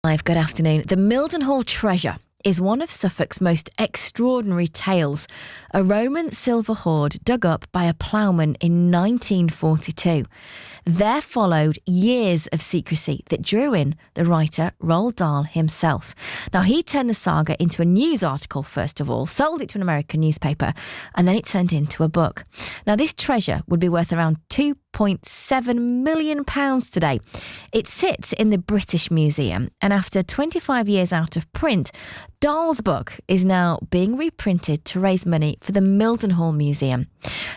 Good afternoon. The Mildenhall Treasure is one of Suffolk's most extraordinary tales, a Roman silver hoard dug up by a ploughman in 1942. There followed years of secrecy that drew in the writer Roald Dahl himself. Now, he turned the saga into a news article, first of all, sold it to an American newspaper, and then it turned into a book. Now, this treasure would be worth around £2.7 million today. It sits in the British Museum, and after 25 years out of print, Dahl's book is now being reprinted to raise money for the Mildenhall Museum.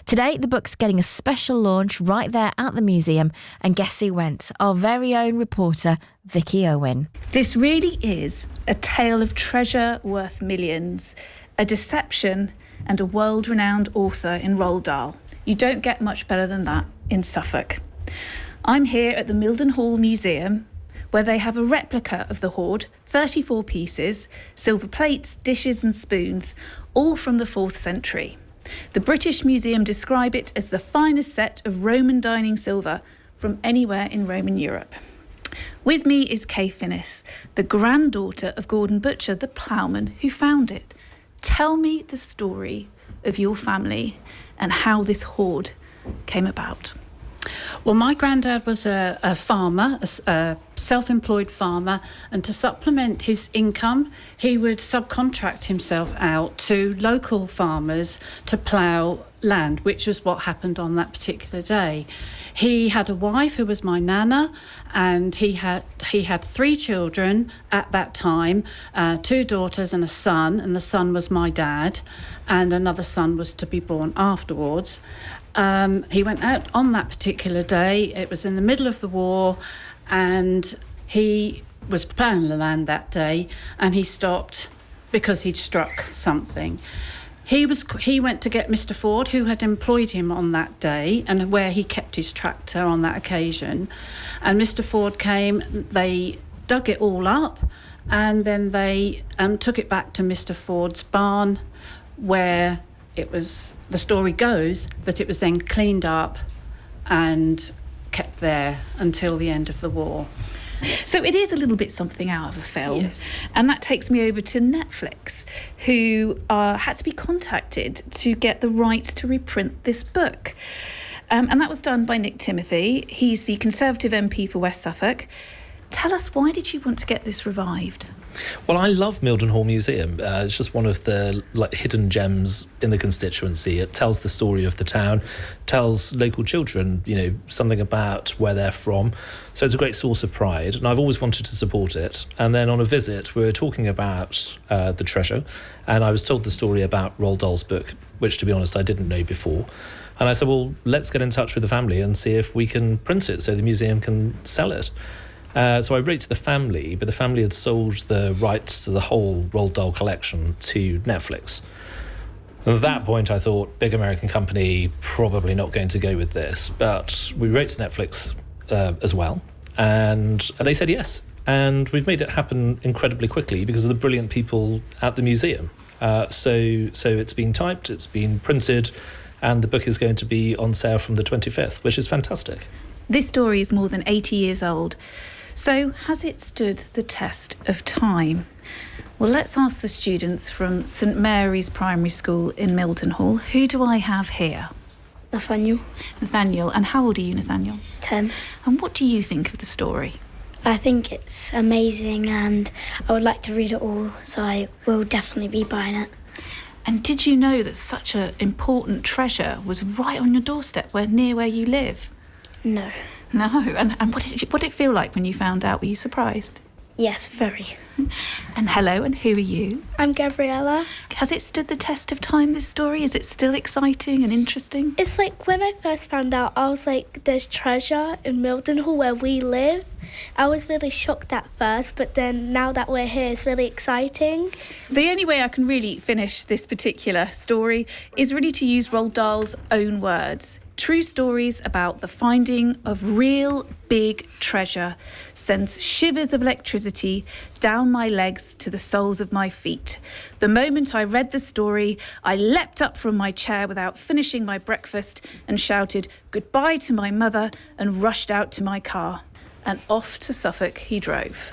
Today, the book's getting a special launch right there at the museum, and guess who went? Our very own reporter, Vicky Owen. This really is a tale of treasure worth millions, a deception, and a world-renowned author in Roald Dahl. You don't get much better than that in Suffolk. I'm here at the Mildenhall Museum, where they have a replica of the hoard, 34 pieces, silver plates, dishes and spoons, all from the 4th century. The British Museum describe it as the finest set of Roman dining silver from anywhere in Roman Europe. With me is Kay Finnis, the granddaughter of Gordon Butcher, the ploughman who found it. Tell me the story of your family and how this hoard came about. Well, my granddad was a farmer, a self-employed farmer, and to supplement his income, he would subcontract himself out to local farmers to plough land, which was what happened on that particular day. He had a wife who was my nana, and he had 3 children at that time, 2 daughters and a son, and the son was my dad, and another son was to be born afterwards. He went out on that particular day. It was in the middle of the war, and he was ploughing the land that day, and he stopped because he'd struck something. He went to get Mr. Ford, who had employed him on that day and where he kept his tractor on that occasion. And Mr. Ford came, they dug it all up, and then they took it back to Mr. Ford's barn, where it was, the story goes, that it was then cleaned up and kept there until the end of the war. So it is a little bit something out of a film. Yes. And that takes me over to Netflix, who had to be contacted to get the rights to reprint this book. And that was done by Nick Timothy. He's the Conservative MP for West Suffolk. Tell us, why did you want to get this revived? Well, I love Mildenhall Museum. It's just one of the hidden gems in the constituency. It tells the story of the town, tells local children, something about where they're from. So it's a great source of pride, and I've always wanted to support it. And then on a visit, we were talking about the treasure, and I was told the story about Roald Dahl's book, which, to be honest, I didn't know before. And I said, well, let's get in touch with the family and see if we can print it so the museum can sell it. So I wrote to the family, but the family had sold the rights to the whole Roald Dahl collection to Netflix. And at that point, I thought, big American company, probably not going to go with this. But we wrote to Netflix as well, and they said yes. And we've made it happen incredibly quickly because of the brilliant people at the museum. So it's been typed, it's been printed, and the book is going to be on sale from the 25th, which is fantastic. This story is more than 80 years old. So has it stood the test of time? Well, let's ask the students from St Mary's Primary School in Mildenhall. Who do I have here? Nathaniel. Nathaniel. And how old are you, Nathaniel? 10. And what do you think of the story? I think it's amazing and I would like to read it all, so I will definitely be buying it. And did you know that such an important treasure was right on your doorstep, near where you live? No. No. And what did it feel like when you found out? Were you surprised? Yes, very. And hello, and who are you? I'm Gabriella. Has it stood the test of time, this story? Is it still exciting and interesting? It's like when I first found out, I was like, there's treasure in Mildenhall where we live. I was really shocked at first, but then now that we're here, it's really exciting. The only way I can really finish this particular story is really to use Roald Dahl's own words. True stories about the finding of real big treasure sends shivers of electricity down my legs to the soles of my feet. The moment I read the story, I leapt up from my chair without finishing my breakfast and shouted goodbye to my mother and rushed out to my car. And off to Suffolk he drove.